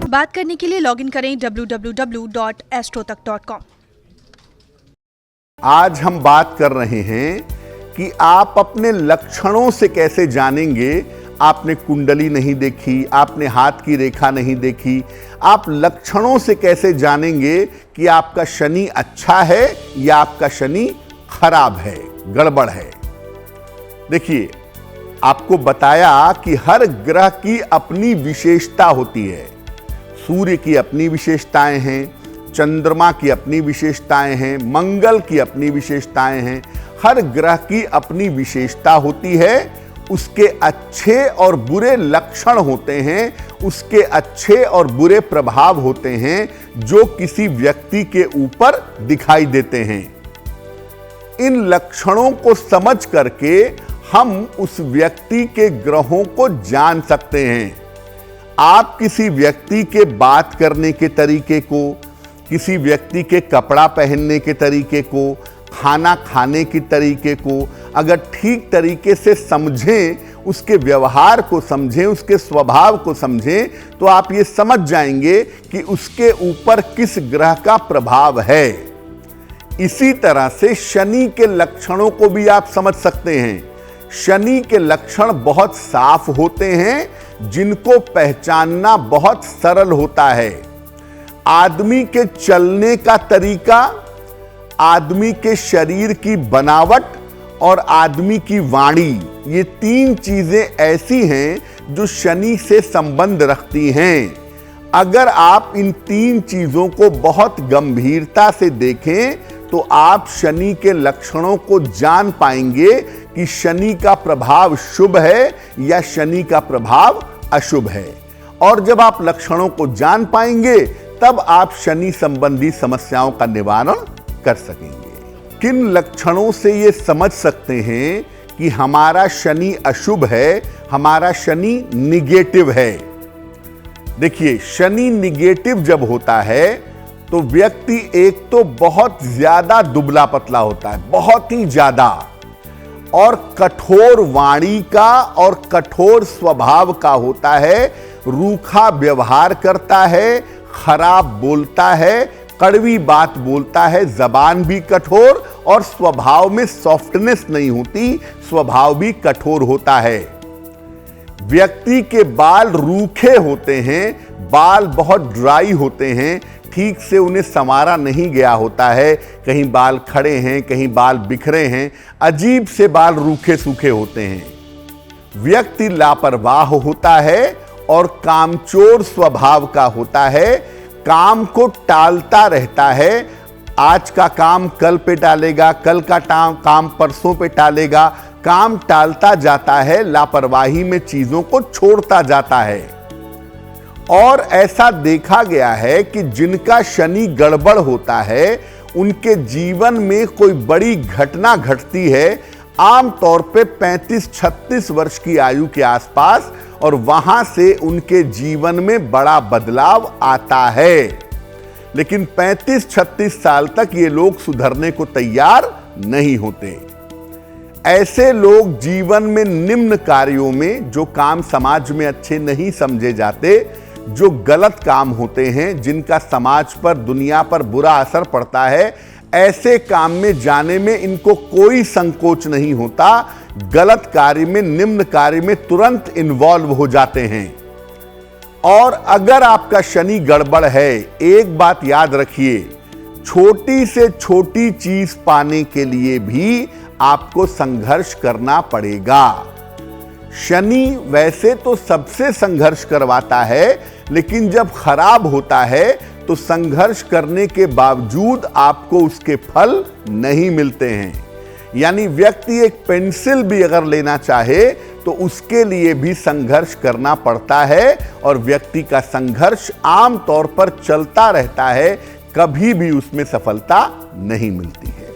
बात करने के लिए लॉगिन करें www.astrotak.com। आज हम बात कर रहे हैं कि आप अपने लक्षणों से कैसे जानेंगे। आपने कुंडली नहीं देखी, आपने हाथ की रेखा नहीं देखी, आप लक्षणों से कैसे जानेंगे कि आपका शनि अच्छा है या आपका शनि खराब है, गड़बड़ है। देखिए, आपको बताया कि हर ग्रह की अपनी विशेषता होती है। सूर्य की अपनी विशेषताएं हैं, चंद्रमा की अपनी विशेषताएं हैं, मंगल की अपनी विशेषताएं हैं। हर ग्रह की अपनी विशेषता होती है, उसके अच्छे और बुरे लक्षण होते हैं, उसके अच्छे और बुरे प्रभाव होते हैं जो किसी व्यक्ति के ऊपर दिखाई देते हैं। इन लक्षणों को समझ करके हम उस व्यक्ति के ग्रहों को जान सकते हैं। आप किसी व्यक्ति के बात करने के तरीके को, किसी व्यक्ति के कपड़ा पहनने के तरीके को, खाना खाने के तरीके को अगर ठीक तरीके से समझें, उसके व्यवहार को समझें, उसके स्वभाव को समझें, तो आप ये समझ जाएंगे कि उसके ऊपर किस ग्रह का प्रभाव है। इसी तरह से शनि के लक्षणों को भी आप समझ सकते हैं। शनि के लक्षण बहुत साफ होते हैं, जिनको पहचानना बहुत सरल होता है। आदमी के चलने का तरीका, आदमी के शरीर की बनावट और आदमी की वाणी, ये तीन चीजें ऐसी हैं जो शनि से संबंध रखती हैं। अगर आप इन तीन चीजों को बहुत गंभीरता से देखें तो आप शनि के लक्षणों को जान पाएंगे कि शनि का प्रभाव शुभ है या शनि का प्रभाव अशुभ है। और जब आप लक्षणों को जान पाएंगे तब आप शनि संबंधी समस्याओं का निवारण कर सकेंगे। किन लक्षणों से ये समझ सकते हैं कि हमारा शनि अशुभ है, हमारा शनि निगेटिव है। देखिए, शनि निगेटिव जब होता है तो व्यक्ति एक तो बहुत ज्यादा दुबला पतला होता है, बहुत ही ज्यादा, और कठोर वाणी का और कठोर स्वभाव का होता है, रूखा व्यवहार करता है, खराब बोलता है, कड़वी बात बोलता है, जबान भी कठोर और स्वभाव में सॉफ्टनेस नहीं होती, स्वभाव भी कठोर होता है। व्यक्ति के बाल रूखे होते हैं, बाल बहुत ड्राई होते हैं, ठीक से उन्हें संवारा नहीं गया होता है, कहीं बाल खड़े हैं, कहीं बाल बिखरे हैं, अजीब से बाल रूखे सूखे होते हैं। व्यक्ति लापरवाह होता है और कामचोर स्वभाव का होता है, काम को टालता रहता है। आज का काम कल पे टालेगा, कल का काम परसों पे टालेगा, काम टालता जाता है, लापरवाही में चीजों को छोड़ता जाता है। और ऐसा देखा गया है कि जिनका शनि गड़बड़ होता है, उनके जीवन में कोई बड़ी घटना घटती है आमतौर पे 35-36 वर्ष की आयु के आसपास, और वहां से उनके जीवन में बड़ा बदलाव आता है। लेकिन 35-36 साल तक ये लोग सुधरने को तैयार नहीं होते। ऐसे लोग जीवन में निम्न कार्यों में, जो काम समाज में अच्छे नहीं समझे जाते, जो गलत काम होते हैं, जिनका समाज पर, दुनिया पर बुरा असर पड़ता है, ऐसे काम में जाने में इनको कोई संकोच नहीं होता। गलत कार्य में, निम्न कार्य में तुरंत इन्वॉल्व हो जाते हैं। और अगर आपका शनि गड़बड़ है, एक बात याद रखिए, छोटी से छोटी चीज पाने के लिए भी आपको संघर्ष करना पड़ेगा। शनि वैसे तो सबसे संघर्ष करवाता है, लेकिन जब खराब होता है तो संघर्ष करने के बावजूद आपको उसके फल नहीं मिलते हैं। यानी व्यक्ति एक पेंसिल भी अगर लेना चाहे तो उसके लिए भी संघर्ष करना पड़ता है, और व्यक्ति का संघर्ष आमतौर पर चलता रहता है, कभी भी उसमें सफलता नहीं मिलती है।